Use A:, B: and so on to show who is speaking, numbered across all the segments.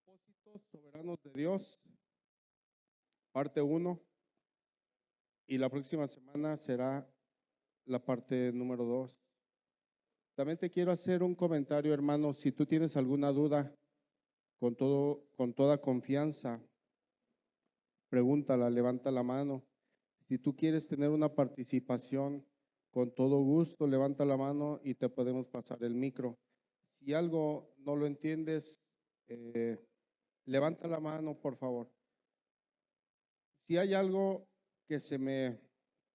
A: Propósitos soberanos de Dios, parte uno, y la próxima semana será la parte número 2. También te quiero hacer un comentario, hermano. Si tú tienes alguna duda, con toda confianza, pregúntala, levanta la mano. Si tú quieres tener una participación, con todo gusto, levanta la mano y te podemos pasar el micro. Si algo no lo entiendes, levanta la mano, por favor. Si hay algo que se me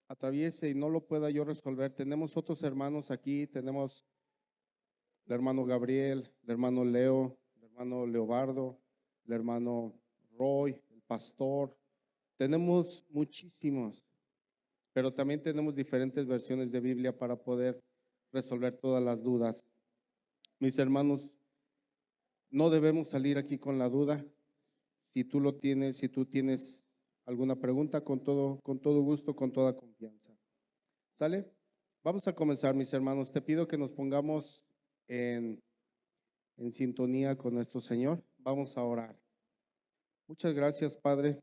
A: atraviese y no lo pueda yo resolver, tenemos otros hermanos aquí, tenemos el hermano Gabriel, el hermano Leo, el hermano Leobardo, el hermano Roy, el pastor. Tenemos muchísimos, pero también tenemos diferentes versiones de Biblia para poder resolver todas las dudas. Mis hermanos, no debemos salir aquí con la duda. Si tú lo tienes, si tú tienes alguna pregunta, con todo gusto, con toda confianza. ¿Sale? Vamos a comenzar, mis hermanos. Te pido que nos pongamos en sintonía con nuestro Señor. Vamos a orar. Muchas gracias, Padre,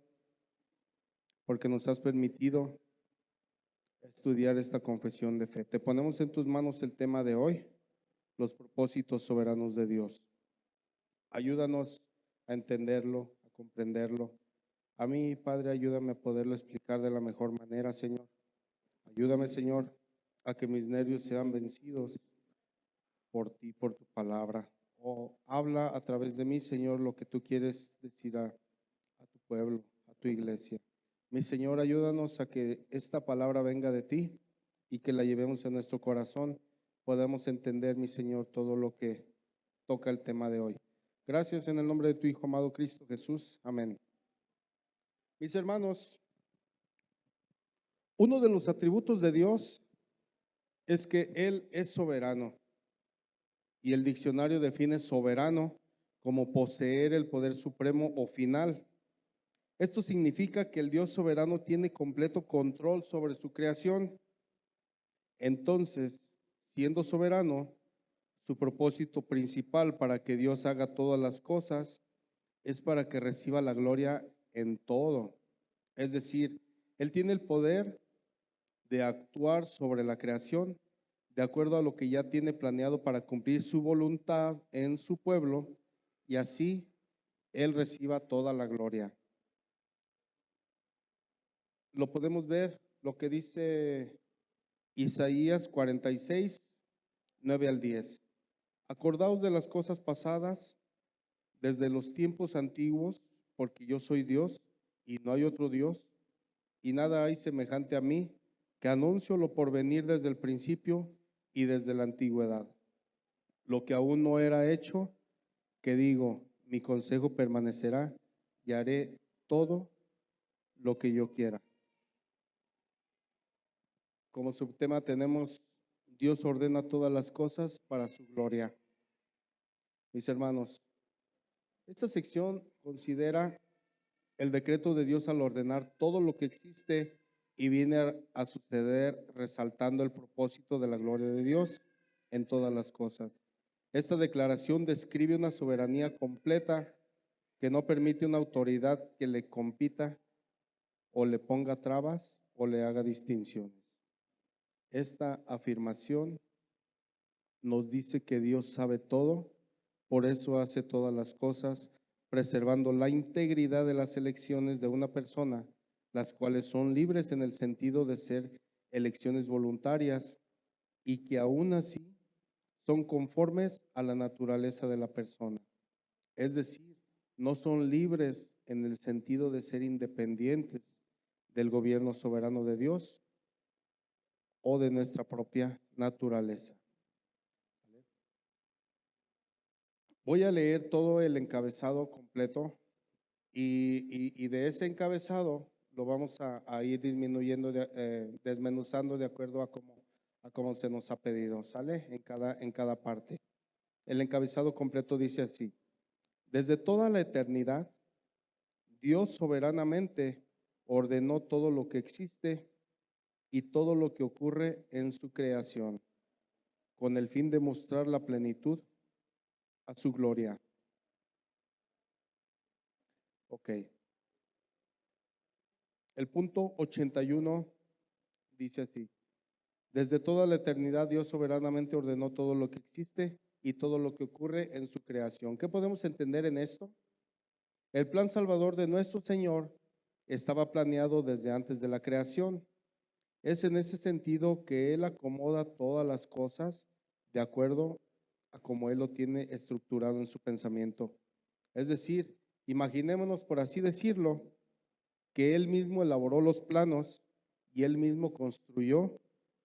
A: porque nos has permitido estudiar esta confesión de fe. Te ponemos en tus manos el tema de hoy, los propósitos soberanos de Dios. Ayúdanos a entenderlo, a comprenderlo. A mí, Padre, ayúdame a poderlo explicar de la mejor manera, Señor. Ayúdame, Señor, a que mis nervios sean vencidos por ti, por tu palabra. Habla a través de mí, Señor, lo que tú quieres decir a tu pueblo, a tu iglesia. Mi Señor, ayúdanos a que esta palabra venga de ti y que la llevemos en nuestro corazón. Podamos entender, mi Señor, todo lo que toca el tema de hoy. Gracias en el nombre de tu Hijo amado Cristo Jesús. Amén. Mis hermanos, uno de los atributos de Dios es que Él es soberano. Y el diccionario define soberano como poseer el poder supremo o final. Esto significa que el Dios soberano tiene completo control sobre su creación. Entonces, siendo soberano, su propósito principal para que Dios haga todas las cosas es para que reciba la gloria en todo. Es decir, Él tiene el poder de actuar sobre la creación de acuerdo a lo que ya tiene planeado para cumplir su voluntad en su pueblo, y así Él reciba toda la gloria. Lo podemos ver, lo que dice Isaías 46, 9 al 10. Acordaos de las cosas pasadas desde los tiempos antiguos, porque yo soy Dios y no hay otro Dios, y nada hay semejante a mí, que anuncio lo por venir desde el principio y desde la antigüedad. Lo que aún no era hecho, que digo, mi consejo permanecerá y haré todo lo que yo quiera. Como subtema tenemos, Dios ordena todas las cosas para su gloria. Mis hermanos, esta sección considera el decreto de Dios al ordenar todo lo que existe y viene a suceder resaltando el propósito de la gloria de Dios en todas las cosas. Esta declaración describe una soberanía completa que no permite una autoridad que le compita o le ponga trabas o le haga distinciones. Esta afirmación nos dice que Dios sabe todo, por eso hace todas las cosas, preservando la integridad de las elecciones de una persona, las cuales son libres en el sentido de ser elecciones voluntarias y que aún así son conformes a la naturaleza de la persona. Es decir, no son libres en el sentido de ser independientes del gobierno soberano de Dios o de nuestra propia naturaleza. Voy a leer todo el encabezado completo y de ese encabezado lo vamos a ir disminuyendo, desmenuzando de acuerdo a cómo se nos ha pedido, ¿sale? En cada parte. El encabezado completo dice así: desde toda la eternidad, Dios soberanamente ordenó todo lo que existe y todo lo que ocurre en su creación, con el fin de mostrar la plenitud a su gloria. Ok. El punto 81 dice así. Desde toda la eternidad Dios soberanamente ordenó todo lo que existe y todo lo que ocurre en su creación. ¿Qué podemos entender en esto? El plan salvador de nuestro Señor estaba planeado desde antes de la creación. Es en ese sentido que Él acomoda todas las cosas de acuerdo a como Él lo tiene estructurado en su pensamiento. Es decir, imaginémonos, por así decirlo, que Él mismo elaboró los planos y Él mismo construyó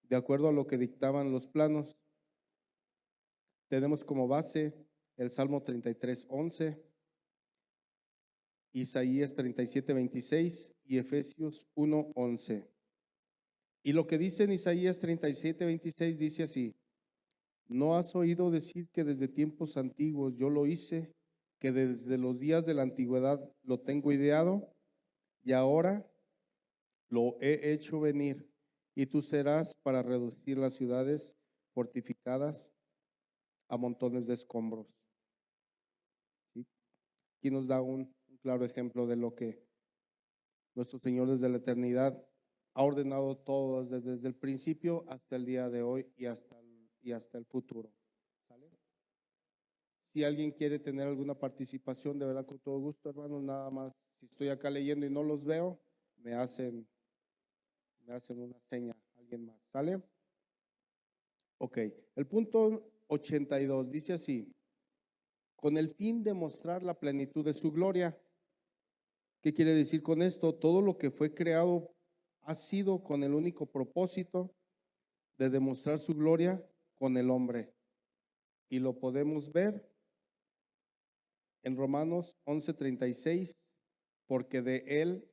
A: de acuerdo a lo que dictaban los planos. Tenemos como base el Salmo 33:11, Isaías 37:26 y Efesios 1:11. Y lo que dice en Isaías 37:26 dice así: ¿No has oído decir que desde tiempos antiguos yo lo hice, que desde los días de la antigüedad lo tengo ideado? Y ahora lo he hecho venir, y tú serás para reducir las ciudades fortificadas a montones de escombros. ¿Sí? Aquí nos da un claro ejemplo de lo que nuestro Señor desde la eternidad ha ordenado todo, desde el principio hasta el día de hoy y hasta el futuro. ¿Sale? Si alguien quiere tener alguna participación, de verdad con todo gusto, hermanos, nada más, si estoy acá leyendo y no los veo, me hacen una seña, alguien más, ¿sale? Ok, el punto 82 dice así: con el fin de mostrar la plenitud de su gloria. ¿Qué quiere decir con esto? Todo lo que fue creado ha sido con el único propósito de demostrar su gloria con el hombre. Y lo podemos ver en Romanos 11:36, porque de Él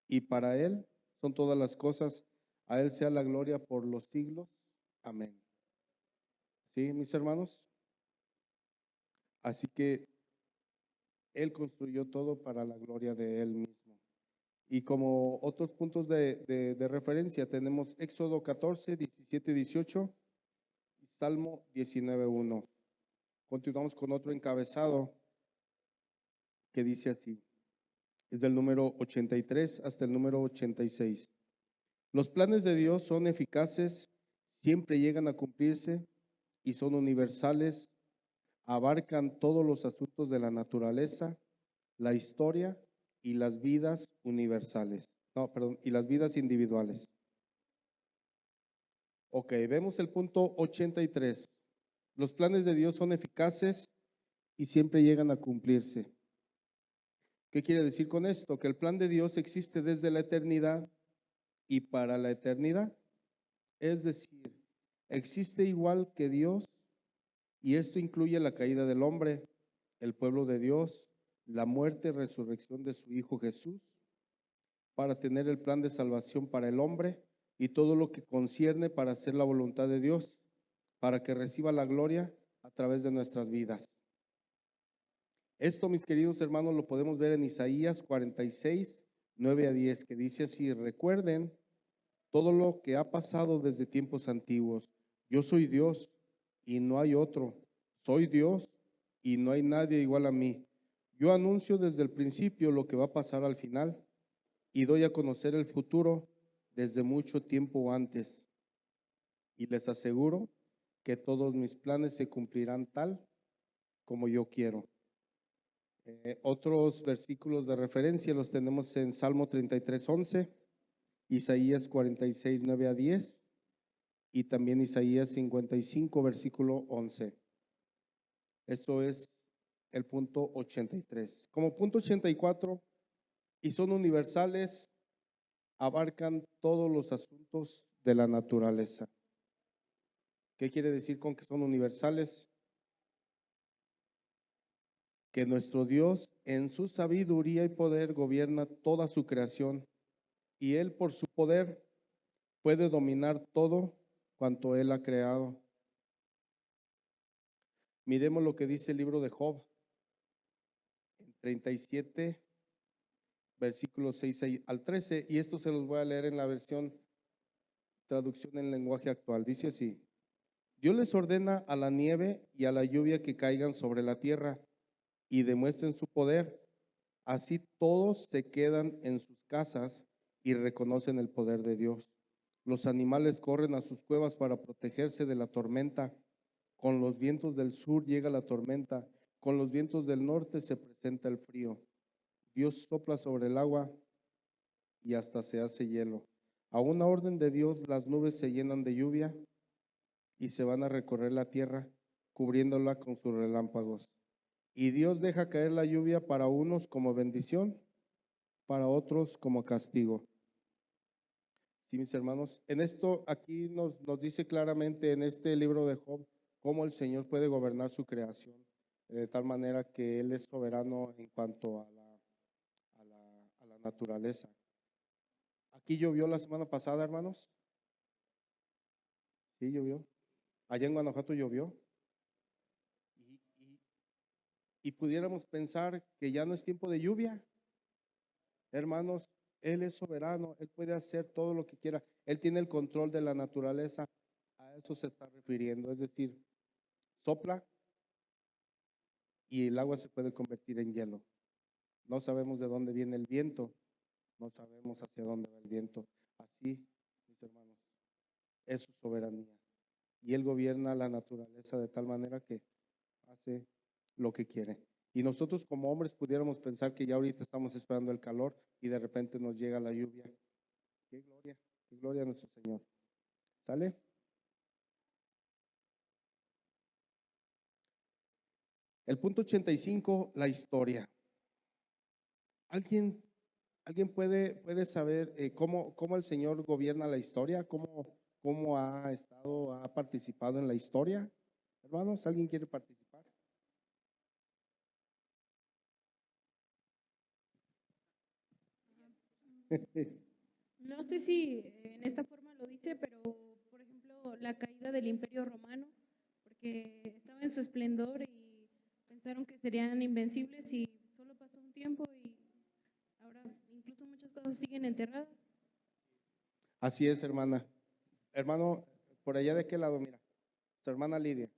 A: y para Él son todas las cosas, a Él sea la gloria por los siglos. Amén. ¿Sí, mis hermanos? Así que Él construyó todo para la gloria de Él mismo. Y como otros puntos de referencia tenemos Éxodo 14, 17, 18 y Salmo 19:1. Continuamos con otro encabezado que dice así. Es del número 83 hasta el número 86. Los planes de Dios son eficaces, siempre llegan a cumplirse y son universales, abarcan todos los asuntos de la naturaleza, la historia y las vidas universales. No, perdón, y las vidas individuales. Ok, vemos el punto 83. Los planes de Dios son eficaces y siempre llegan a cumplirse. ¿Qué quiere decir con esto? Que el plan de Dios existe desde la eternidad y para la eternidad. Es decir, existe igual que Dios, y esto incluye la caída del hombre, el pueblo de Dios, la muerte y resurrección de su Hijo Jesús, para tener el plan de salvación para el hombre y todo lo que concierne para hacer la voluntad de Dios, para que reciba la gloria a través de nuestras vidas. Esto, mis queridos hermanos, lo podemos ver en Isaías 46, 9 a 10, que dice así: recuerden todo lo que ha pasado desde tiempos antiguos. Yo soy Dios y no hay otro. Soy Dios y no hay nadie igual a mí. Yo anuncio desde el principio lo que va a pasar al final y doy a conocer el futuro desde mucho tiempo antes. Y les aseguro que todos mis planes se cumplirán tal como yo quiero. Otros versículos de referencia los tenemos en Salmo 33:11, Isaías 46, 9 a 10 y también Isaías 55, versículo 11. Esto es el punto 83. Como punto 84, y son universales, abarcan todos los asuntos de la naturaleza. ¿Qué quiere decir con que son universales? Que nuestro Dios en su sabiduría y poder gobierna toda su creación y Él por su poder puede dominar todo cuanto Él ha creado. Miremos lo que dice el libro de Job, en 37, versículos 6 al 13, y esto se los voy a leer en la versión traducción en lenguaje actual. Dice así: Dios les ordena a la nieve y a la lluvia que caigan sobre la tierra y demuestren su poder, Así todos se quedan en sus casas y reconocen el poder de Dios. Los animales corren a sus cuevas para protegerse de la tormenta. Con los vientos del sur llega la tormenta, con los vientos del norte se presenta el frío. Dios sopla sobre el agua y hasta se hace hielo. A una orden de Dios las nubes se llenan de lluvia y se van a recorrer la tierra, cubriéndola con sus relámpagos. Y Dios deja caer la lluvia para unos como bendición, para otros como castigo. Sí, mis hermanos, en esto aquí nos dice claramente en este libro de Job cómo el Señor puede gobernar su creación, de tal manera que Él es soberano en cuanto a la naturaleza. Aquí llovió la semana pasada, hermanos. Sí, llovió. Allá en Guanajuato llovió. Y, y, y pudiéramos pensar que ya no es tiempo de lluvia. Hermanos, Él es soberano, Él puede hacer todo lo que quiera. Él tiene el control de la naturaleza. A eso se está refiriendo. Es decir, sopla y el agua se puede convertir en hielo. No sabemos de dónde viene el viento, no sabemos hacia dónde va el viento. Así, mis hermanos, es su soberanía. Y Él gobierna la naturaleza de tal manera que hace lo que quiere. Y nosotros como hombres pudiéramos pensar que ya ahorita estamos esperando el calor y de repente nos llega la lluvia. Qué gloria a nuestro Señor. ¿Sale? El punto 85, la historia. ¿Alguien, alguien puede saber cómo el Señor gobierna la historia? ¿Cómo ha participado en la historia? Hermanos, ¿alguien quiere participar?
B: No sé si en esta forma lo dice, pero por ejemplo, la caída del Imperio Romano, porque estaba en su esplendor y pensaron que serían invencibles y solo pasó un tiempo y ahora incluso muchas cosas siguen enterradas.
A: Así es, hermana. Hermano, por allá de qué lado, mira, su hermana Lidia.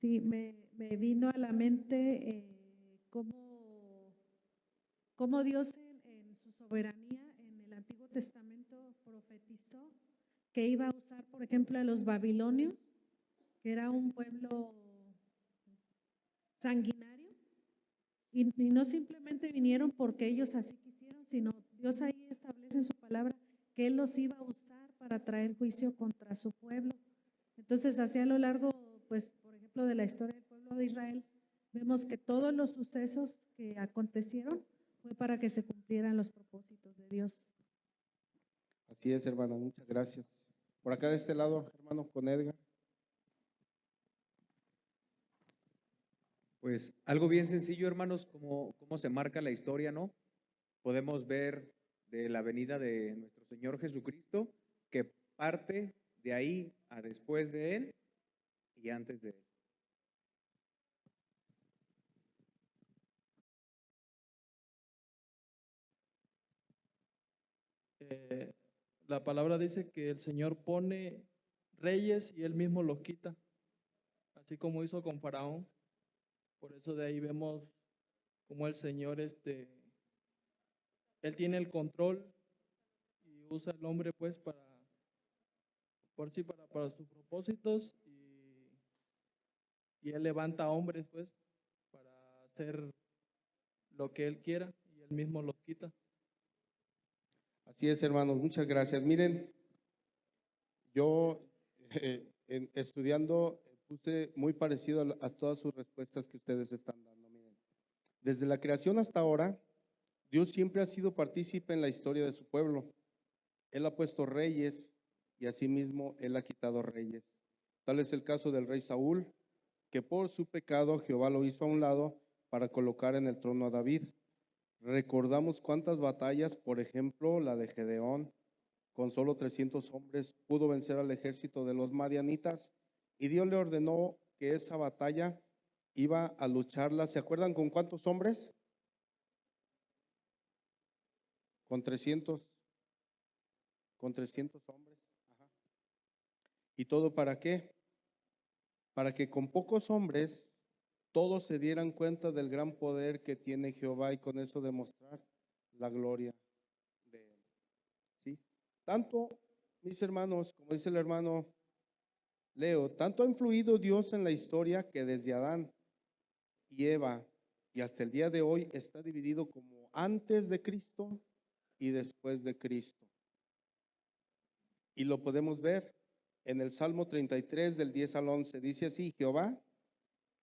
C: Sí, me vino a la mente cómo Dios en su soberanía en el Antiguo Testamento profetizó que iba a usar, por ejemplo, a los babilonios, que era un pueblo sanguinario, y no simplemente vinieron porque ellos así quisieron, sino Dios ahí establece en su palabra que Él los iba a usar para traer juicio contra su pueblo. Entonces, así a lo largo, pues, por ejemplo, de la historia del pueblo de Israel, vemos que todos los sucesos que acontecieron fue para que se cumplieran los propósitos de Dios.
A: Así es, hermana, muchas gracias. Por acá de este lado, hermano, con Edgar.
D: Pues algo bien sencillo, hermanos, cómo se marca la historia, ¿no? Podemos ver de la venida de nuestro Señor Jesucristo, que parte de ahí a después de Él y antes de Él.
E: La palabra dice que el Señor pone reyes y Él mismo los quita, así como hizo con Faraón. Por eso de ahí vemos cómo el Señor, Él tiene el control y usa al hombre pues para sus propósitos y Él levanta hombres pues para hacer lo que Él quiera y Él mismo los quita.
A: Así es, hermanos, muchas gracias. Miren, yo estudiando puse muy parecido a todas sus respuestas que ustedes están dando. Miren, desde la creación hasta ahora, Dios siempre ha sido partícipe en la historia de su pueblo. Él ha puesto reyes y asimismo Él ha quitado reyes. Tal es el caso del rey Saúl, que por su pecado Jehová lo hizo a un lado para colocar en el trono a David. Recordamos cuántas batallas, por ejemplo, la de Gedeón, con solo 300 hombres, pudo vencer al ejército de los madianitas y Dios le ordenó que esa batalla iba a lucharla. ¿Se acuerdan con cuántos hombres? Con 300, con 300 hombres. Ajá. ¿Y todo para qué? Para que con pocos hombres todos se dieran cuenta del gran poder que tiene Jehová y con eso demostrar la gloria de él. ¿Sí? Tanto, mis hermanos, como dice el hermano Leo, tanto ha influido Dios en la historia que desde Adán y Eva y hasta el día de hoy está dividido como antes de Cristo y después de Cristo. Y lo podemos ver en el Salmo 33 del 10 al 11. Dice así: Jehová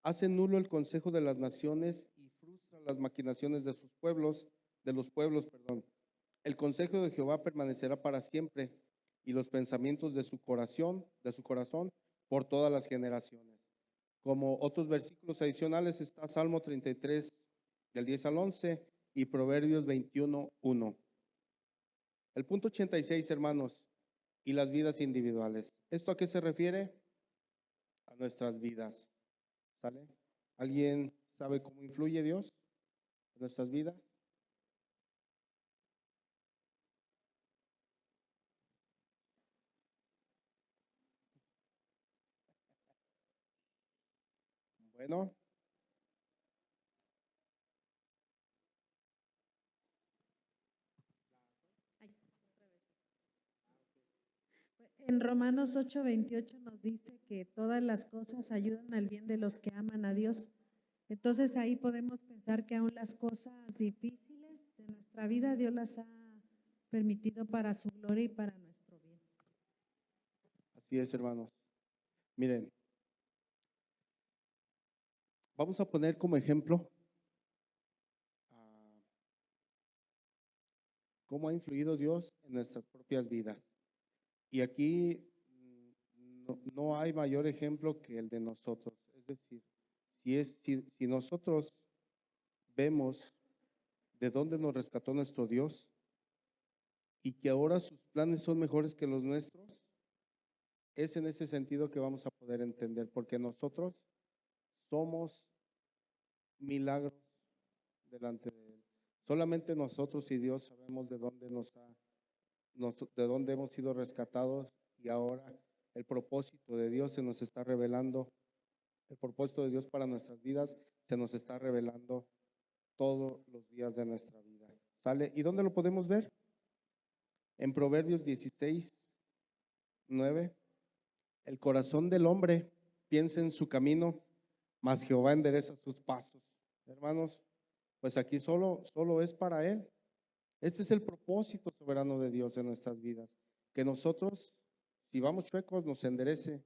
A: hace nulo el consejo de las naciones y frustra las maquinaciones de sus pueblos, de los pueblos, perdón. El consejo de Jehová permanecerá para siempre y los pensamientos de su corazón por todas las generaciones. Como otros versículos adicionales está Salmo 33 del 10 al 11 y Proverbios 21, 1. El punto 86, hermanos, y las vidas individuales. ¿Esto a qué se refiere? A nuestras vidas. ¿Sale? ¿Alguien sabe cómo influye Dios en nuestras vidas? Bueno,
C: Ay, otra vez. En Romanos 8:28 nos dice que todas las cosas ayudan al bien de los que aman a Dios. Entonces ahí podemos pensar que aún las cosas difíciles de nuestra vida Dios las ha permitido para su gloria y para nuestro bien.
A: así es, hermanos. Miren, vamos a poner como ejemplo cómo ha influido Dios en nuestras propias vidas. Y aquí no hay mayor ejemplo que el de nosotros. Es decir, si nosotros vemos de dónde nos rescató nuestro Dios y que ahora sus planes son mejores que los nuestros, es en ese sentido que vamos a poder entender, porque nosotros somos milagros delante de Él. Solamente nosotros y Dios sabemos de dónde de dónde hemos sido rescatados, y ahora el propósito de Dios se nos está revelando. El propósito de Dios para nuestras vidas se nos está revelando todos los días de nuestra vida. ¿Sale? ¿Y dónde lo podemos ver? En Proverbios 16, 9. El corazón del hombre piensa en su camino, mas Jehová endereza sus pasos. Hermanos, pues aquí solo es para Él. Este es el propósito soberano de Dios en nuestras vidas. Que nosotros, si vamos chuecos, nos enderece,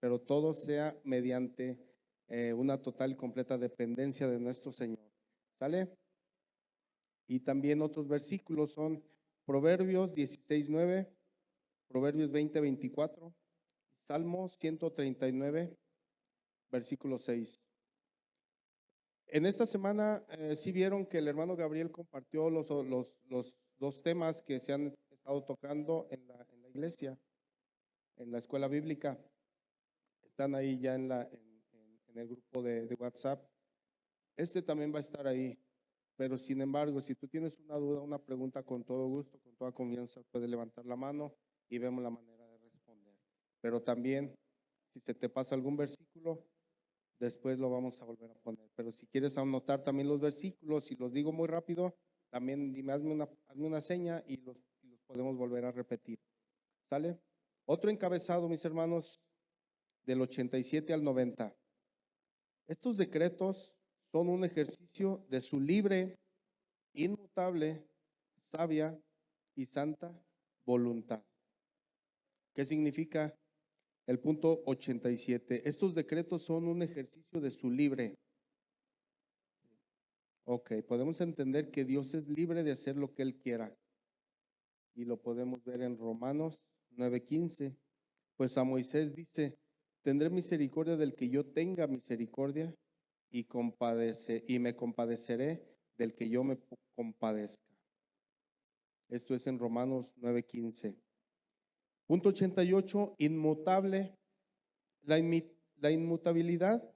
A: pero todo sea mediante una total y completa dependencia de nuestro Señor. ¿Sale? Y también otros versículos son Proverbios 16:9, Proverbios 20:24, Salmo 139, versículo 6. En esta semana sí vieron que el hermano Gabriel compartió los dos temas que se han estado tocando en la iglesia, en la escuela bíblica. Están ahí ya en el grupo de WhatsApp. Este también va a estar ahí. Pero sin embargo, si tú tienes una duda, una pregunta, con todo gusto, con toda confianza, puedes levantar la mano y vemos la manera de responder. Pero también, si se te pasa algún versículo, después lo vamos a volver a poner. Pero si quieres anotar también los versículos, si los digo muy rápido, también dime, hazme una seña y los podemos volver a repetir. ¿Sale? Otro encabezado, mis hermanos, del 87 al 90. Estos decretos son un ejercicio de su libre, inmutable, sabia y santa voluntad. ¿Qué significa el punto 87? Estos decretos son un ejercicio de su libre. Ok, podemos entender que Dios es libre de hacer lo que Él quiera. Y lo podemos ver en Romanos 9:15. Pues a Moisés dice: tendré misericordia del que yo tenga misericordia y me compadeceré del que yo me compadezca. Esto es en Romanos 9:15. Punto 88, inmutable. La inmutabilidad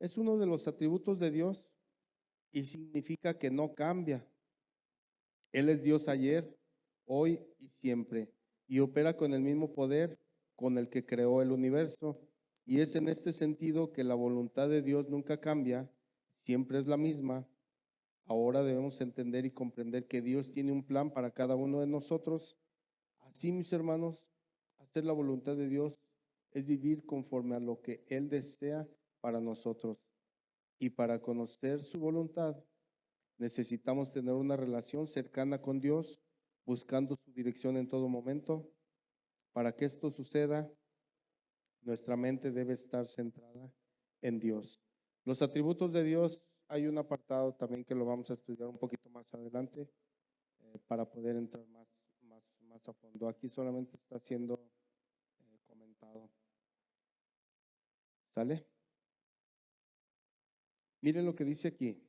A: es uno de los atributos de Dios y significa que no cambia. Él es Dios ayer, hoy y siempre, y opera con el mismo poder con el que creó el universo. Y es en este sentido que la voluntad de Dios nunca cambia, siempre es la misma. Ahora debemos entender y comprender que Dios tiene un plan para cada uno de nosotros. Así, mis hermanos, hacer la voluntad de Dios es vivir conforme a lo que Él desea para nosotros. Y para conocer su voluntad, necesitamos tener una relación cercana con Dios, buscando su dirección en todo momento. Para que esto suceda, nuestra mente debe estar centrada en Dios. Los atributos de Dios, hay un apartado también que lo vamos a estudiar un poquito más adelante para poder entrar más a fondo. Aquí solamente está siendo comentado. ¿Sale? Miren lo que dice aquí.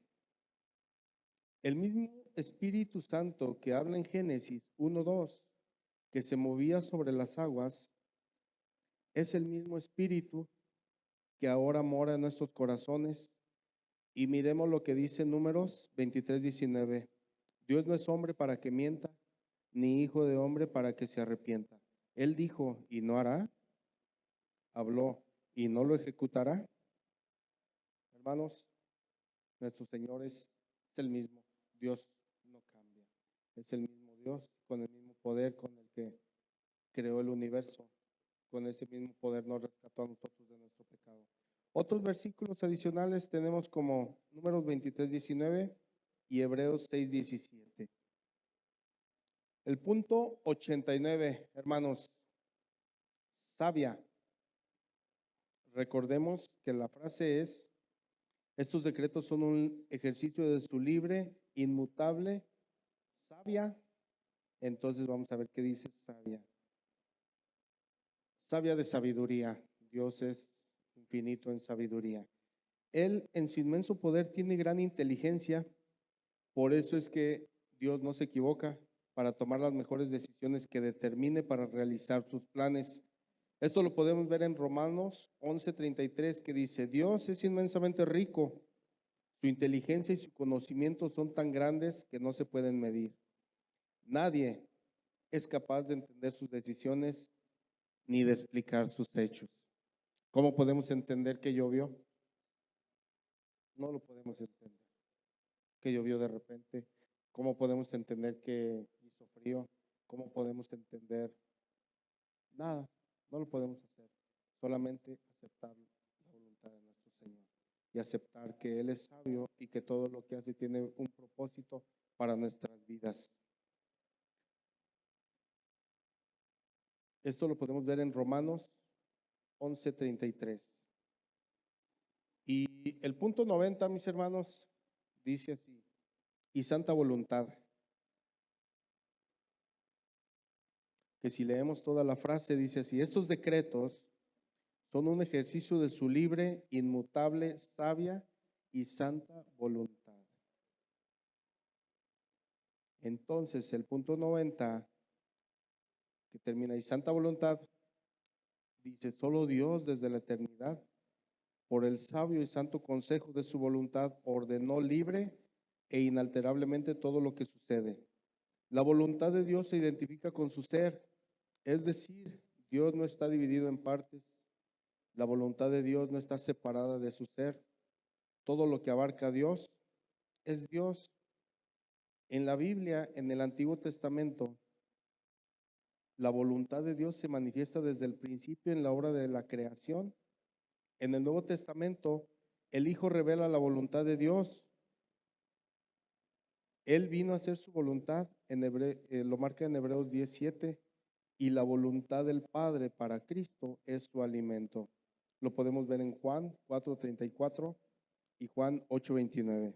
A: El mismo Espíritu Santo que habla en Génesis 1:2, que se movía sobre las aguas, es el mismo Espíritu que ahora mora en nuestros corazones. Y miremos lo que dice Números 23:19. Dios no es hombre para que mienta, ni hijo de hombre para que se arrepienta. Él dijo, y no hará. Habló, y no lo ejecutará. Hermanos, nuestro Señor es el mismo. Dios no cambia. Es el mismo Dios, con el mismo poder con el que creó el universo. Con ese mismo poder nos rescató a nosotros de nuestro pecado. Otros versículos adicionales tenemos como Números 23:19 y Hebreos 6:17. El punto 89, hermanos, sabia. Recordemos que la frase es, estos decretos son un ejercicio de su libre, inmutable, sabia. Entonces vamos a ver qué dice sabia. Sabia de sabiduría. Dios es infinito en sabiduría. Él en su inmenso poder tiene gran inteligencia. Por eso es que Dios no se equivoca para tomar las mejores decisiones que determine para realizar sus planes. Esto lo podemos ver en Romanos 11:33, que dice, Dios es inmensamente rico, su inteligencia y su conocimiento son tan grandes que no se pueden medir. Nadie es capaz de entender sus decisiones ni de explicar sus hechos. ¿Cómo podemos entender que llovió? No lo podemos entender. Que llovió de repente. ¿Cómo podemos entender que hizo frío? ¿Cómo podemos entender? Nada, no lo podemos hacer. Solamente aceptar la voluntad de nuestro Señor y aceptar que Él es sabio y que todo lo que hace tiene un propósito para nuestras vidas. Esto lo podemos ver en Romanos 11:33. Y el punto 90, mis hermanos, dice así, y santa voluntad. Que si leemos toda la frase, dice así, estos decretos son un ejercicio de su libre, inmutable, sabia y santa voluntad. Entonces, el punto 90, que termina y santa voluntad, dice, solo Dios desde la eternidad, por el sabio y santo consejo de su voluntad, ordenó libre e inalterablemente todo lo que sucede. La voluntad de Dios se identifica con su ser, es decir, Dios no está dividido en partes. La voluntad de Dios no está separada de su ser. Todo lo que abarca a Dios es Dios. En la Biblia, en el Antiguo Testamento, la voluntad de Dios se manifiesta desde el principio en la obra de la creación. En el Nuevo Testamento, el Hijo revela la voluntad de Dios. Él vino a hacer su voluntad, lo marca en Hebreos 10:7, y la voluntad del Padre para Cristo es su alimento. Lo podemos ver en Juan 4:34 y Juan 8:29.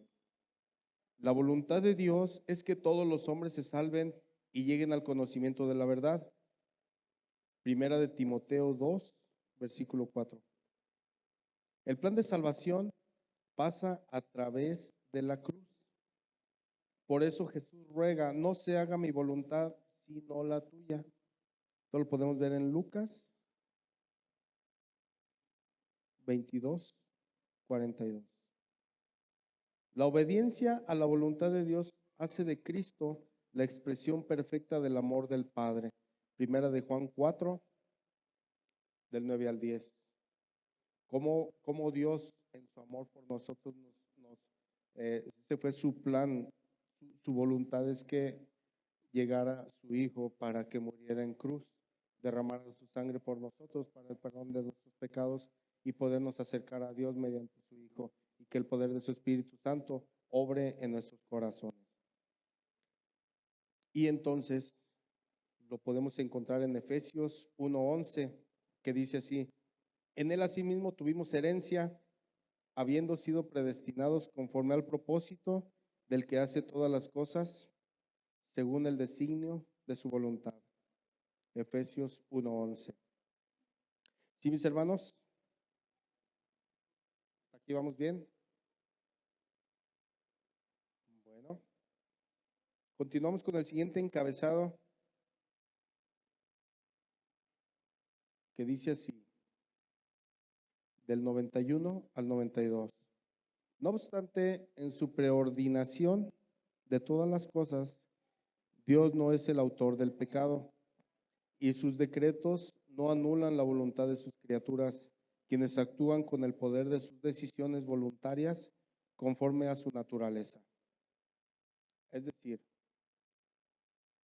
A: La voluntad de Dios es que todos los hombres se salven y lleguen al conocimiento de la verdad. Primera de Timoteo 2, versículo 4. El plan de salvación pasa a través de la cruz. Por eso Jesús ruega, no se haga mi voluntad, sino la tuya. Esto lo podemos ver en Lucas 22:42. La obediencia a la voluntad de Dios hace de Cristo la expresión perfecta del amor del Padre. Primera de Juan 4, del 9 al 10. cómo Dios en su amor por nosotros ese fue su plan, su voluntad es que llegara su Hijo para que muriera en cruz, derramara su sangre por nosotros para el perdón de nuestros pecados y podernos acercar a Dios mediante su Hijo y que el poder de su Espíritu Santo obre en nuestros corazones. Y entonces lo podemos encontrar en Efesios 1:11, que dice así: en él asimismo tuvimos herencia, habiendo sido predestinados conforme al propósito del que hace todas las cosas según el designio de su voluntad. Efesios 1:11. ¿Sí, mis hermanos? ¿Hasta aquí vamos bien? Bueno, continuamos con el siguiente encabezado que dice así, del 91 al 92. No obstante, en su preordinación de todas las cosas, Dios no es el autor del pecado, y sus decretos no anulan la voluntad de sus criaturas, quienes actúan con el poder de sus decisiones voluntarias conforme a su naturaleza. Es decir,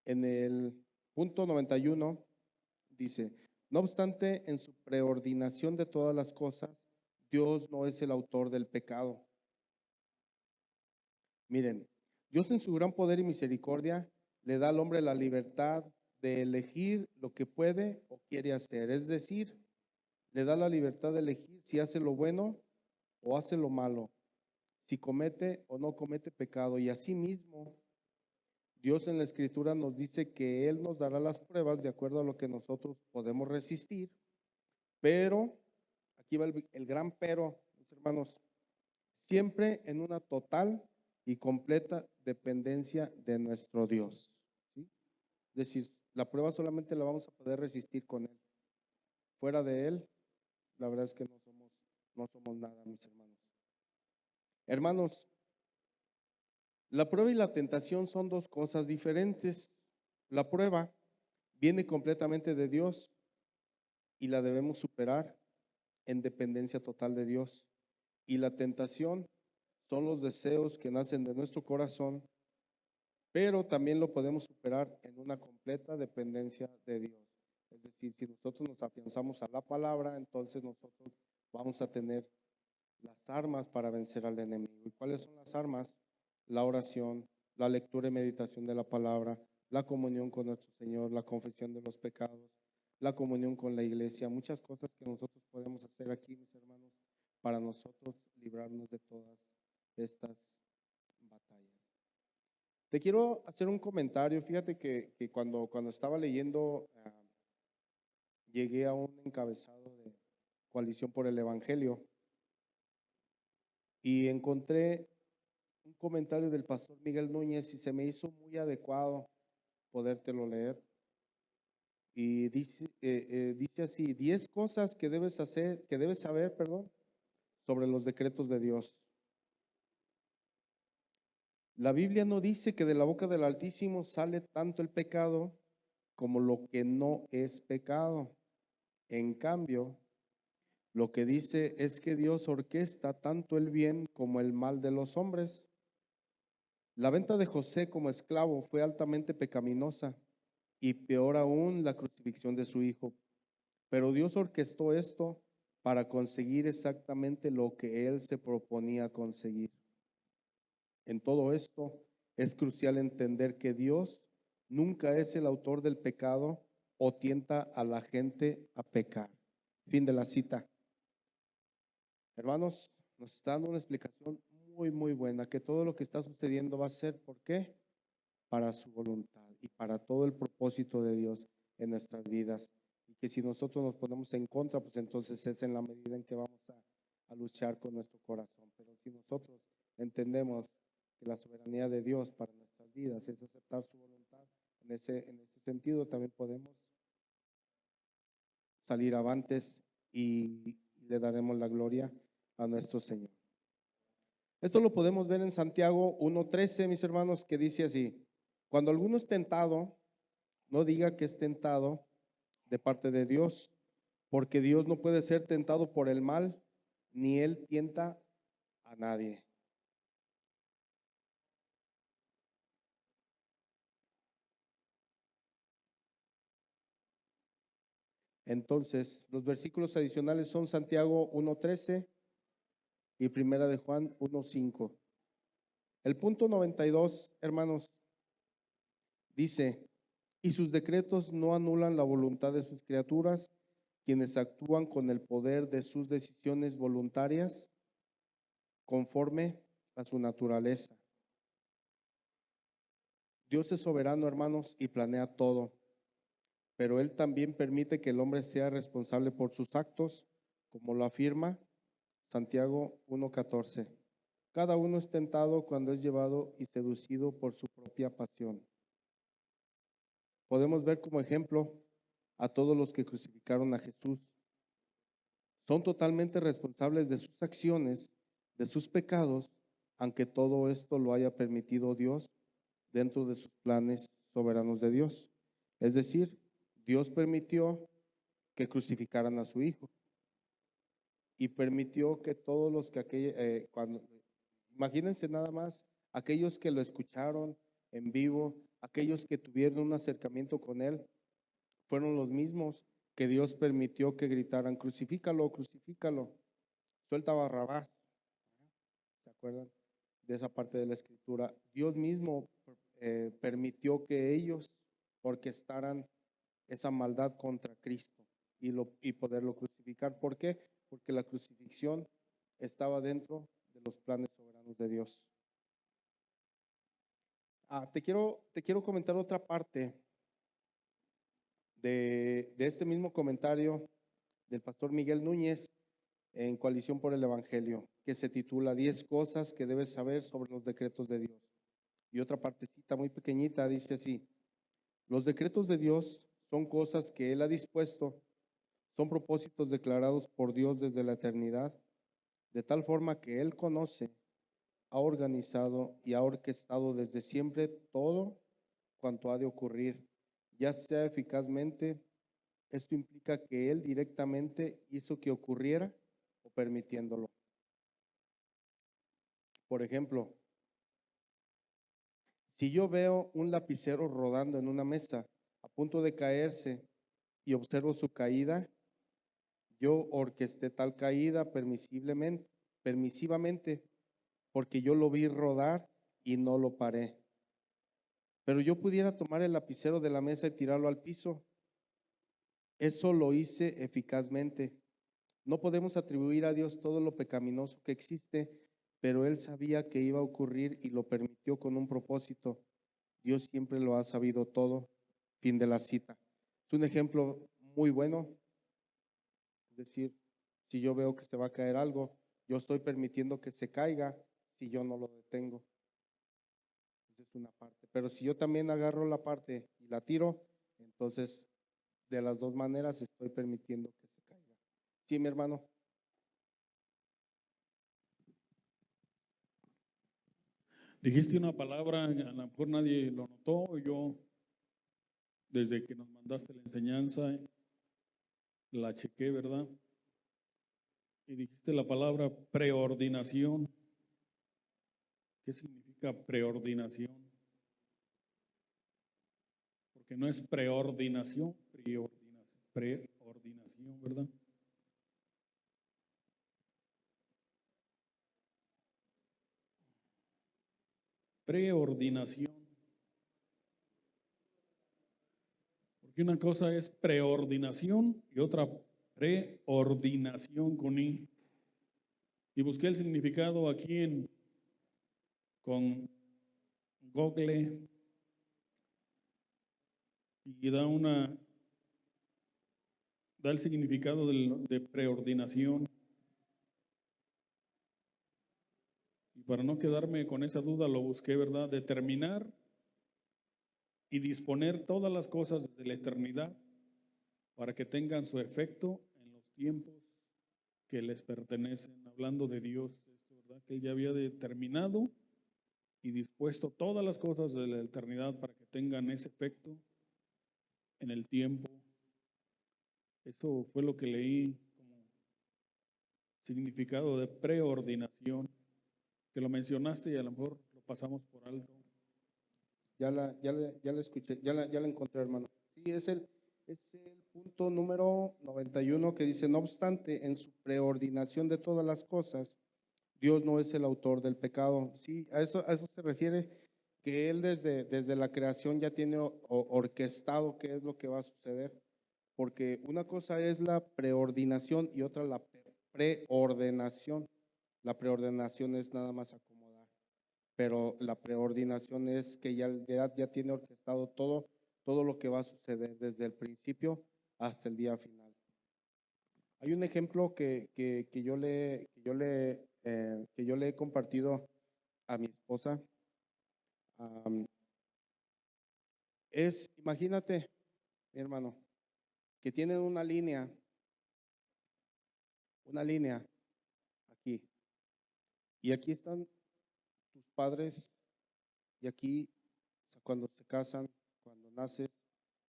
A: en el punto 91 dice, no obstante, en su preordinación de todas las cosas, Dios no es el autor del pecado. Miren, Dios en su gran poder y misericordia le da al hombre la libertad de elegir lo que puede o quiere hacer. Es decir, le da la libertad de elegir si hace lo bueno o hace lo malo, si comete o no comete pecado. Y asimismo, Dios en la Escritura nos dice que Él nos dará las pruebas de acuerdo a lo que nosotros podemos resistir. Pero, aquí va el gran pero, mis hermanos, siempre en una total y completa dependencia de nuestro Dios. ¿Sí? Es decir, la prueba solamente la vamos a poder resistir con Él. Fuera de Él, la verdad es que no somos nada, mis hermanos. Hermanos, la prueba y la tentación son dos cosas diferentes. La prueba viene completamente de Dios y la debemos superar en dependencia total de Dios. Y la tentación son los deseos que nacen de nuestro corazón, pero también lo podemos superar en una completa dependencia de Dios. Es decir, si nosotros nos afianzamos a la palabra, entonces nosotros vamos a tener las armas para vencer al enemigo. ¿Y cuáles son las armas? La oración, la lectura y meditación de la palabra, la comunión con nuestro Señor, la confesión de los pecados, la comunión con la iglesia, muchas cosas que nosotros podemos hacer aquí, mis hermanos, para nosotros librarnos de todas estas batallas. Te quiero hacer un comentario. Fíjate que cuando estaba leyendo, llegué a un encabezado de Coalición por el Evangelio y encontré un comentario del pastor Miguel Núñez y se me hizo muy adecuado podértelo leer. Y dice así, 10 cosas que debes saber, sobre los decretos de Dios. La Biblia no dice que de la boca del Altísimo sale tanto el pecado como lo que no es pecado. En cambio, lo que dice es que Dios orquesta tanto el bien como el mal de los hombres. La venta de José como esclavo fue altamente pecaminosa y peor aún la crucifixión de su hijo. Pero Dios orquestó esto para conseguir exactamente lo que él se proponía conseguir. En todo esto es crucial entender que Dios nunca es el autor del pecado o tienta a la gente a pecar. Fin de la cita. Hermanos, nos está dando una explicación muy buena, que todo lo que está sucediendo va a ser, ¿por qué? Para su voluntad y para todo el propósito de Dios en nuestras vidas. Y que si nosotros nos ponemos en contra, pues entonces es en la medida en que vamos a luchar con nuestro corazón. Pero si nosotros entendemos que la soberanía de Dios para nuestras vidas es aceptar su voluntad, en ese sentido también podemos salir avantes y le daremos la gloria a nuestro Señor. Esto lo podemos ver en Santiago 1:13, mis hermanos, que dice así: cuando alguno es tentado, no diga que es tentado de parte de Dios, porque Dios no puede ser tentado por el mal, ni él tienta a nadie. Entonces, los versículos adicionales son Santiago 1:13 y Primera de Juan 1:5. El punto 92, hermanos, dice, y sus decretos no anulan la voluntad de sus criaturas, quienes actúan con el poder de sus decisiones voluntarias conforme a su naturaleza. Dios es soberano, hermanos, y planea todo, pero Él también permite que el hombre sea responsable por sus actos, como lo afirma Santiago 1:14. Cada uno es tentado cuando es llevado y seducido por su propia pasión. Podemos ver como ejemplo a todos los que crucificaron a Jesús. Son totalmente responsables de sus acciones, de sus pecados, aunque todo esto lo haya permitido Dios dentro de sus planes soberanos de Dios. Es decir, Dios permitió que crucificaran a su hijo y permitió que todos los que imagínense nada más, aquellos que lo escucharon en vivo, aquellos que tuvieron un acercamiento con él, fueron los mismos que Dios permitió que gritaran, crucifícalo, crucifícalo, suelta a Barrabás. ¿Se acuerdan de esa parte de la escritura? Dios mismo permitió que ellos orquestaran esa maldad contra Cristo y poderlo crucificar. ¿Por qué? Porque la crucifixión estaba dentro de los planes soberanos de Dios. Te quiero comentar otra parte de este mismo comentario del pastor Miguel Núñez en Coalición por el Evangelio, que se titula 10 cosas que debes saber sobre los decretos de Dios. Y otra partecita muy pequeñita dice así: los decretos de Dios son cosas que Él ha dispuesto, son propósitos declarados por Dios desde la eternidad, de tal forma que Él conoce, ha organizado y ha orquestado desde siempre todo cuanto ha de ocurrir, ya sea eficazmente. Esto implica que Él directamente hizo que ocurriera o permitiéndolo. Por ejemplo, si yo veo un lapicero rodando en una mesa a punto de caerse y observo su caída, yo orquesté tal caída permisivamente, porque yo lo vi rodar y no lo paré. Pero yo pudiera tomar el lapicero de la mesa y tirarlo al piso. Eso lo hice eficazmente. No podemos atribuir a Dios todo lo pecaminoso que existe, pero Él sabía que iba a ocurrir y lo permitió con un propósito. Dios siempre lo ha sabido todo. Fin de la cita. Es un ejemplo muy bueno. Es decir, si yo veo que se va a caer algo, yo estoy permitiendo que se caiga si yo no lo detengo. Esa es una parte. Pero si yo también agarro la parte y la tiro, entonces de las dos maneras estoy permitiendo que se caiga. Sí, mi hermano.
F: Dijiste una palabra, a lo mejor nadie lo notó, yo desde que nos mandaste la enseñanza la chequé, ¿verdad? Y dijiste la palabra preordinación. ¿Qué significa preordinación? Porque no es preordinación, preordinación, ¿verdad? Preordinación. Porque una cosa es preordinación y otra preordinación con I. Y busqué el significado aquí con Google y da el significado de preordinación. Y para no quedarme con esa duda, lo busqué, ¿verdad? Determinar y disponer todas las cosas desde la eternidad para que tengan su efecto en los tiempos que les pertenecen. Hablando de Dios, ¿verdad? Que Él ya había determinado y dispuesto todas las cosas de la eternidad para que tengan ese efecto en el tiempo. Esto fue lo que leí como significado de preordinación, que lo mencionaste y a lo mejor lo pasamos por alto.
A: Ya la escuché, ya la encontré, hermano. Sí, es el punto número 91 que dice, no obstante, en su preordinación de todas las cosas, Dios no es el autor del pecado. Sí, a eso se refiere, que Él desde la creación ya tiene orquestado qué es lo que va a suceder. Porque una cosa es la preordinación y otra la preordenación. La preordenación es nada más acomodar, pero la preordinación es que ya tiene orquestado todo lo que va a suceder desde el principio hasta el día final. Hay un ejemplo que yo le he compartido a mi esposa. Imagínate, mi hermano, que tienen una línea aquí, y aquí están tus padres, y aquí, o sea, cuando se casan, cuando naces,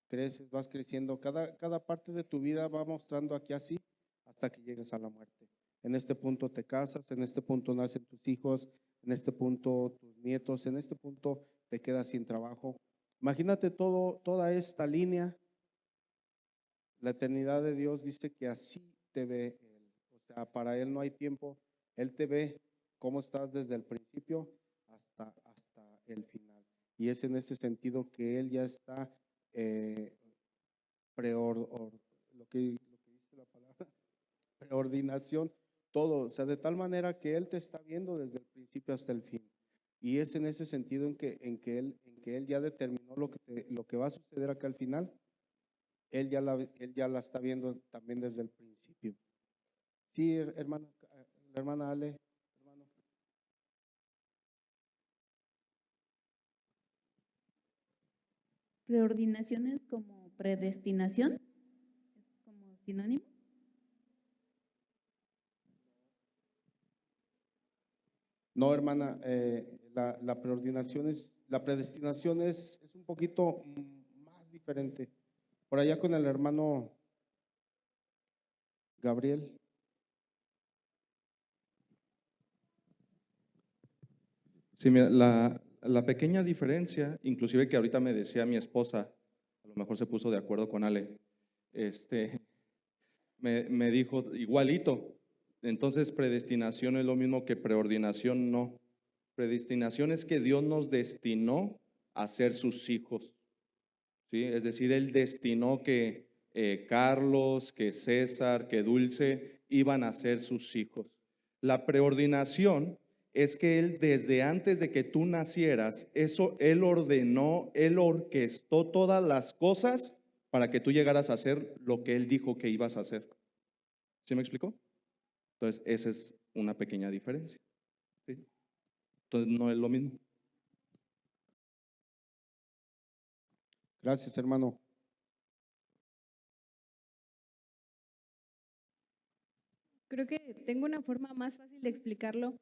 A: creces, vas creciendo, cada parte de tu vida va mostrando aquí así hasta que llegues a la muerte. En este punto te casas, en este punto nacen tus hijos, en este punto tus nietos, en este punto te quedas sin trabajo. Imagínate toda esta línea. La eternidad de Dios dice que así te ve Él. O sea, para Él no hay tiempo. Él te ve cómo estás desde el principio hasta el final. Y es en ese sentido que Él ya está lo que dice la palabra, preordinación, todo. O sea, de tal manera que Él te está viendo desde el principio hasta el fin. Y es en ese sentido en que Él ya determinó lo que va a suceder acá al final. Él ya la está viendo también desde el principio. Sí, hermana, la hermana Ale, hermano.
G: Preordinación es como predestinación, es como sinónimo.
A: No, hermana, la predestinación es un poquito más diferente. Por allá con el hermano Gabriel.
H: Sí, mira, la pequeña diferencia, inclusive que ahorita me decía mi esposa, a lo mejor se puso de acuerdo con Ale, me dijo igualito. Entonces, predestinación es lo mismo que preordinación, no. Predestinación es que Dios nos destinó a ser sus hijos, ¿sí? Es decir, Él destinó que Carlos, que César, que Dulce iban a ser sus hijos. La preordinación es que Él desde antes de que tú nacieras, Él ordenó, Él orquestó todas las cosas para que tú llegaras a hacer lo que Él dijo que ibas a hacer. ¿Sí me explicó? Entonces, esa es una pequeña diferencia, ¿sí? Entonces, no es lo mismo.
A: Gracias, hermano.
B: Creo que tengo una forma más fácil de explicarlo.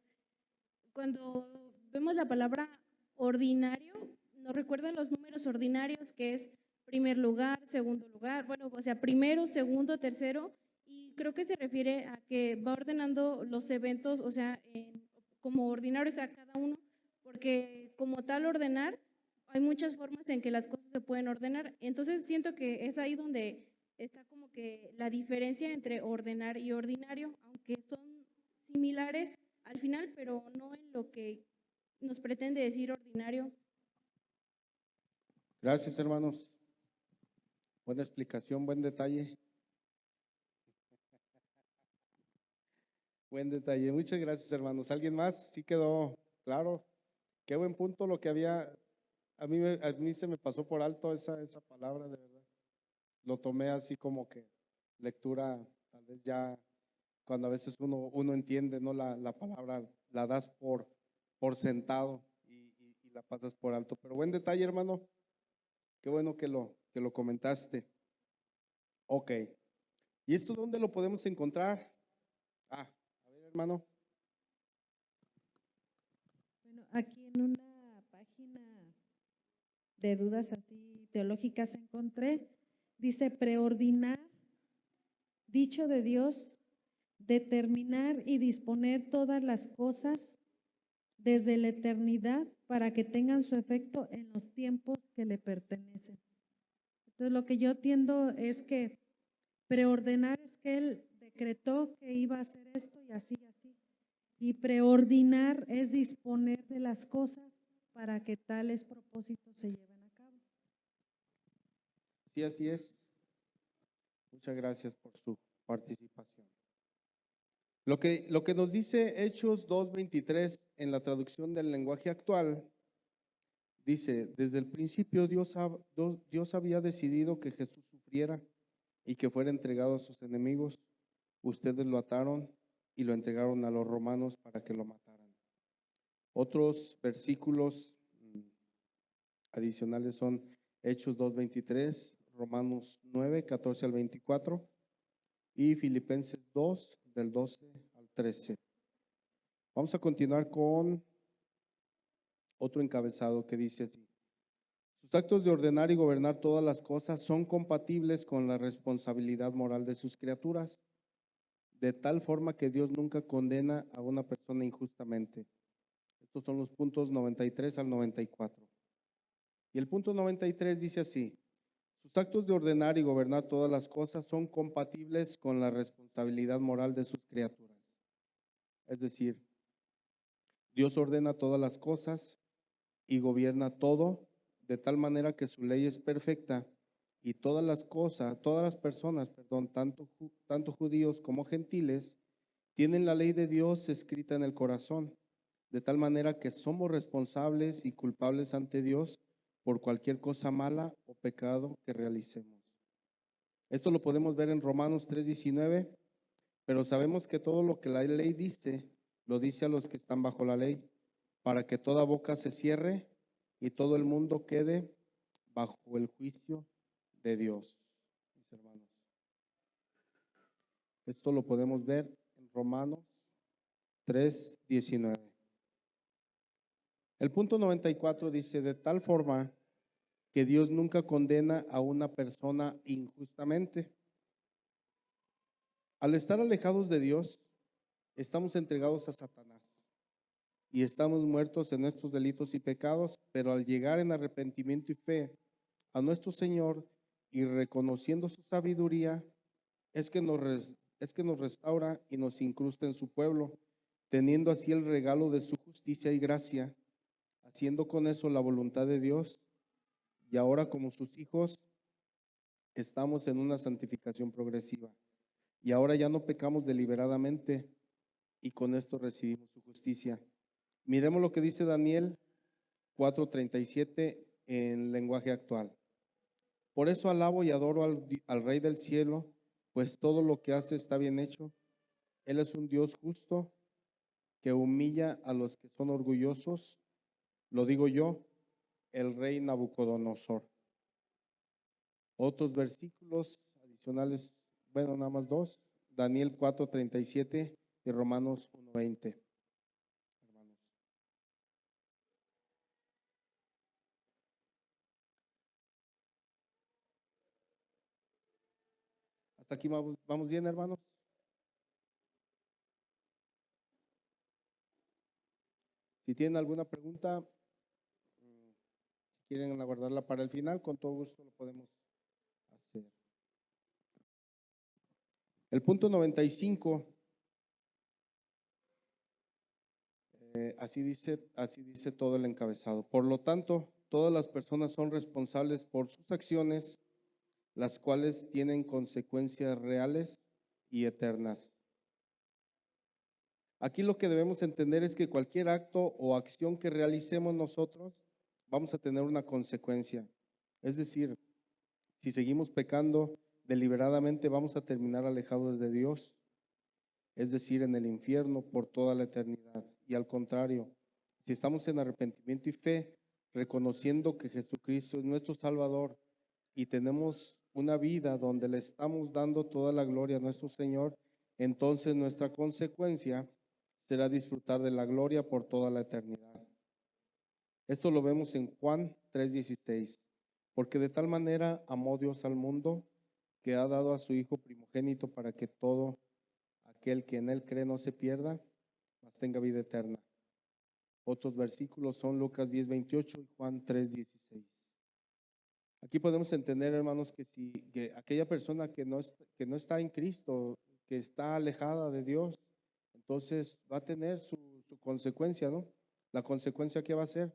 B: Cuando vemos la palabra ordinario, nos recuerdan los números ordinarios, que es primer lugar, segundo lugar, bueno, o sea, primero, segundo, tercero, y creo que se refiere a que va ordenando los eventos, o sea, como ordinarios a cada uno, porque como tal ordenar, hay muchas formas en que las cosas se pueden ordenar. Entonces siento que es ahí donde está como que la diferencia entre ordenar y ordinario, aunque son similares al final, pero no en lo que nos pretende decir ordinario.
A: Gracias, hermanos. Buena explicación, buen detalle. Buen detalle. Muchas gracias, hermanos. ¿Alguien más? ¿Sí quedó claro? Qué buen punto lo que había. A mí se me pasó por alto esa palabra, de verdad. Lo tomé así como que lectura, tal vez ya cuando a veces uno entiende, ¿no? La palabra la das por sentado y la pasas por alto. Pero buen detalle, hermano. Qué bueno que lo comentaste. Ok. ¿Y esto dónde lo podemos encontrar? A ver, hermano.
C: Bueno, aquí en una página de dudas así teológicas encontré, dice preordinar, dicho de Dios, determinar y disponer todas las cosas desde la eternidad para que tengan su efecto en los tiempos que le pertenecen. Entonces, lo que yo entiendo es que preordenar es que Él decretó que iba a hacer esto y así y así. Y preordinar es disponer de las cosas para que tales propósitos se lleven a cabo.
A: Sí, así es. Muchas gracias por su participación. Lo que nos dice Hechos 2:23 en la traducción del lenguaje actual, dice, desde el principio Dios había decidido que Jesús sufriera y que fuera entregado a sus enemigos. Ustedes lo ataron y lo entregaron a los romanos para que lo mataran. Otros versículos adicionales son Hechos 2:23, Romanos 9:14 al 24 y Filipenses 2, del 12 al 13. Vamos a continuar con otro encabezado que dice así. Sus actos de ordenar y gobernar todas las cosas son compatibles con la responsabilidad moral de sus criaturas, de tal forma que Dios nunca condena a una persona injustamente. Estos son los puntos 93 al 94. Y el punto 93 dice así: sus actos de ordenar y gobernar todas las cosas son compatibles con la responsabilidad moral de sus criaturas. Es decir, Dios ordena todas las cosas y gobierna todo de tal manera que su ley es perfecta y todas las personas, tanto judíos como gentiles, tienen la ley de Dios escrita en el corazón, de tal manera que somos responsables y culpables ante Dios por cualquier cosa mala o pecado que realicemos. Esto lo podemos ver en Romanos 3:19, pero sabemos que todo lo que la ley dice, lo dice a los que están bajo la ley, para que toda boca se cierre y todo el mundo quede bajo el juicio de Dios, mis hermanos. Esto lo podemos ver en Romanos 3:19. El punto 94 dice, de tal forma que Dios nunca condena a una persona injustamente. Al estar alejados de Dios, estamos entregados a Satanás y estamos muertos en nuestros delitos y pecados, pero al llegar en arrepentimiento y fe a nuestro Señor y reconociendo su sabiduría, es que nos restaura y nos incrusta en su pueblo, teniendo así el regalo de su justicia y gracia, haciendo con eso la voluntad de Dios. Y ahora, como sus hijos, estamos en una santificación progresiva. Y ahora ya no pecamos deliberadamente y con esto recibimos su justicia. Miremos lo que dice Daniel 4:37 en lenguaje actual. Por eso alabo y adoro al Rey del cielo, pues todo lo que hace está bien hecho. Él es un Dios justo que humilla a los que son orgullosos. Lo digo yo, el rey Nabucodonosor. Otros versículos adicionales, bueno, nada más dos, Daniel 4:37 y Romanos 1:20. Hermanos. Hasta aquí vamos bien, hermanos. Si tienen alguna pregunta, si quieren aguardarla para el final, con todo gusto lo podemos hacer. El punto 95, así dice todo el encabezado. Por lo tanto, todas las personas son responsables por sus acciones, las cuales tienen consecuencias reales y eternas. Aquí lo que debemos entender es que cualquier acto o acción que realicemos nosotros, vamos a tener una consecuencia. Es decir, si seguimos pecando deliberadamente, vamos a terminar alejados de Dios, es decir, en el infierno por toda la eternidad. Y al contrario, si estamos en arrepentimiento y fe, reconociendo que Jesucristo es nuestro Salvador y tenemos una vida donde le estamos dando toda la gloria a nuestro Señor, entonces nuestra consecuencia será disfrutar de la gloria por toda la eternidad. Esto lo vemos en Juan 3:16. Porque de tal manera amó Dios al mundo que ha dado a su Hijo primogénito para que todo aquel que en él cree no se pierda, mas tenga vida eterna. Otros versículos son Lucas 10:28 y Juan 3:16. Aquí podemos entender, hermanos, que aquella persona que no está en Cristo, que está alejada de Dios, entonces va a tener su consecuencia, ¿no? La consecuencia que va a ser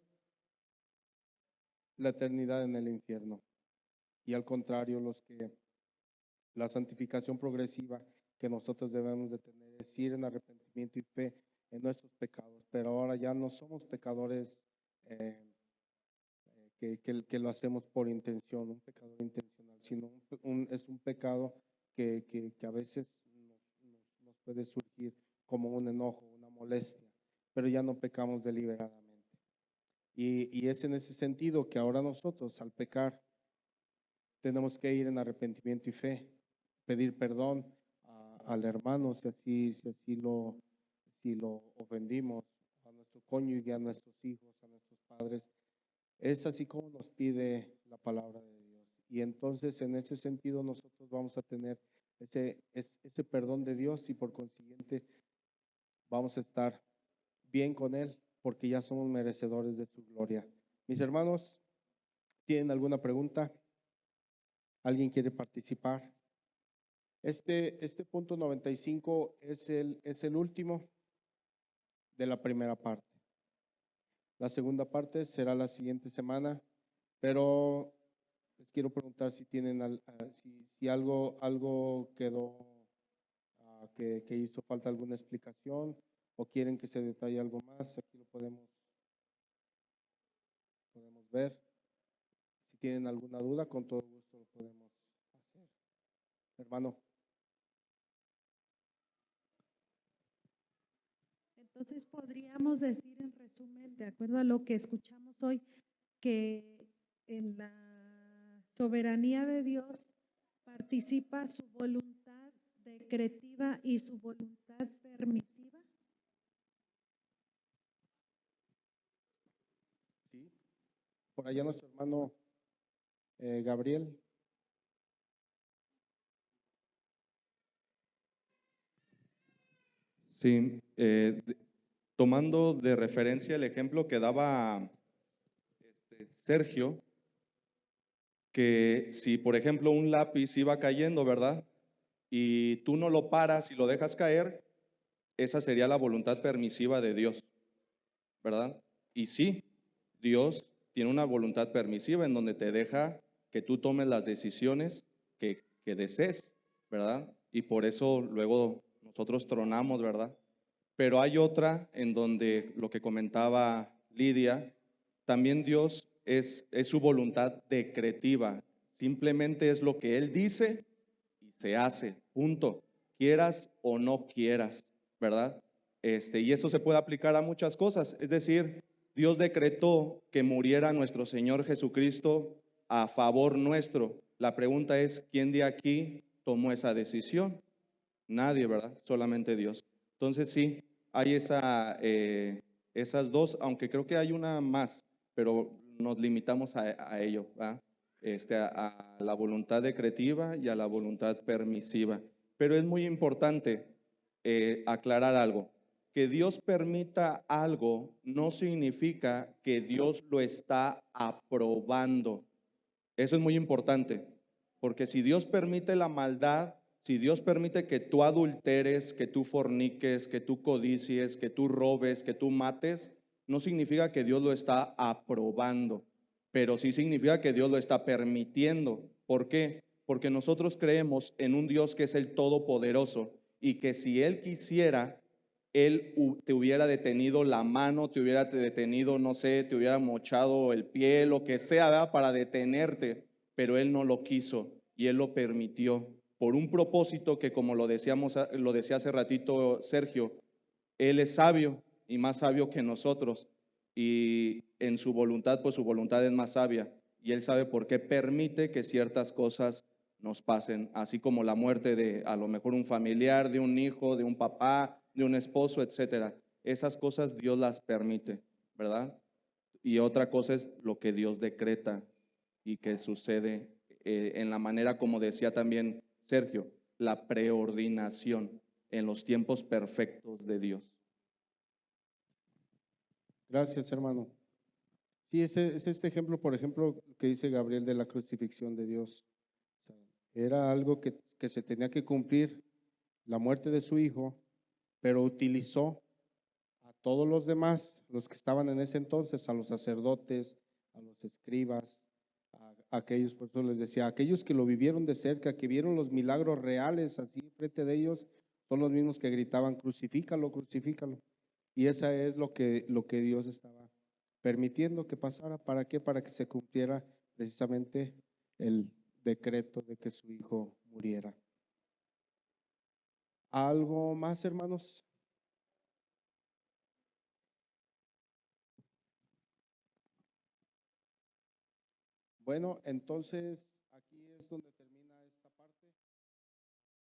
A: la eternidad en el infierno. Y al contrario, la santificación progresiva que nosotros debemos de tener es ir en arrepentimiento y fe en nuestros pecados, pero ahora ya no somos pecadores que lo hacemos por intención, un pecador intencional, sino es un pecado que a veces nos puede surgir como un enojo, una molestia, pero ya no pecamos deliberadamente. Y es en ese sentido que ahora nosotros al pecar tenemos que ir en arrepentimiento y fe, pedir perdón al hermano si así lo ofendimos, a nuestro cónyuge, a nuestros hijos, a nuestros padres. Es así como nos pide la palabra de Dios. Y entonces en ese sentido nosotros vamos a tener ese perdón de Dios y por consiguiente vamos a estar bien con Él porque ya somos merecedores de su gloria. Mis hermanos, ¿tienen alguna pregunta? ¿Alguien quiere participar? Este punto 95 es el último de la primera parte. La segunda parte será la siguiente semana, pero les quiero preguntar si tienen si algo quedó, que hizo falta alguna explicación o quieren que se detalle algo más. Aquí lo podemos ver. Si tienen alguna duda, con todo gusto lo podemos hacer. Hermano.
C: Entonces podríamos decir en resumen, de acuerdo a lo que escuchamos hoy, que en la soberanía de Dios participa su voluntad decretiva y su voluntad permisiva.
A: Sí. Por allá nuestro hermano Gabriel.
H: Sí, tomando de referencia el ejemplo que daba Sergio, que si por ejemplo un lápiz iba cayendo, ¿verdad? Y tú no lo paras y lo dejas caer, esa sería la voluntad permisiva de Dios, ¿verdad? Y sí, Dios tiene una voluntad permisiva en donde te deja que tú tomes las decisiones que desees, ¿verdad? Y por eso luego nosotros tronamos, ¿verdad? Pero hay otra en donde lo que comentaba Lidia, también Dios es su voluntad decretiva. Simplemente es lo que Él dice y se hace, punto. Quieras o no quieras, ¿verdad? Y eso se puede aplicar a muchas cosas. Es decir, Dios decretó que muriera nuestro Señor Jesucristo a favor nuestro. La pregunta es, ¿quién de aquí tomó esa decisión? Nadie, ¿verdad? Solamente Dios. Entonces sí, hay esas dos, aunque creo que hay una más, pero nos limitamos a ello, ¿verdad? A la voluntad decretiva y a la voluntad permisiva. Pero es muy importante aclarar algo. Que Dios permita algo no significa que Dios lo está aprobando. Eso es muy importante, porque si Dios permite la maldad, si Dios permite que tú adulteres, que tú forniques, que tú codicies, que tú robes, que tú mates, no significa que Dios lo está aprobando, pero sí significa que Dios lo está permitiendo. ¿Por qué? Porque nosotros creemos en un Dios que es el Todopoderoso y que si Él quisiera, Él te hubiera detenido la mano, te hubiera detenido, no sé, te hubiera mochado el pie, lo que sea, ¿verdad? Para detenerte, pero Él no lo quiso y Él lo permitió por un propósito que, como lo decía hace ratito Sergio, Él es sabio y más sabio que nosotros, y en su voluntad, pues su voluntad es más sabia y Él sabe por qué permite que ciertas cosas nos pasen, así como la muerte de a lo mejor un familiar, de un hijo, de un papá, de un esposo, etcétera. Esas cosas Dios las permite, ¿verdad? Y otra cosa es lo que Dios decreta y que sucede en la manera como decía también Sergio, la preordinación. en los tiempos perfectos de Dios.
A: Gracias, hermano. Sí, es este ejemplo, por ejemplo, que dice Gabriel de la crucifixión de Dios. O sea, era algo que se tenía que cumplir, la muerte de su hijo, pero utilizó a todos los demás, los que estaban en ese entonces, a los sacerdotes, a los escribas, a aquellos, por eso les decía, aquellos que lo vivieron de cerca, que vieron los milagros reales así frente de ellos, son los mismos que gritaban, crucifícalo, crucifícalo. Y esa es lo que Dios estaba permitiendo que pasara. ¿Para qué? Para que se cumpliera precisamente el decreto de que su hijo muriera. ¿Algo más, hermanos? Bueno, entonces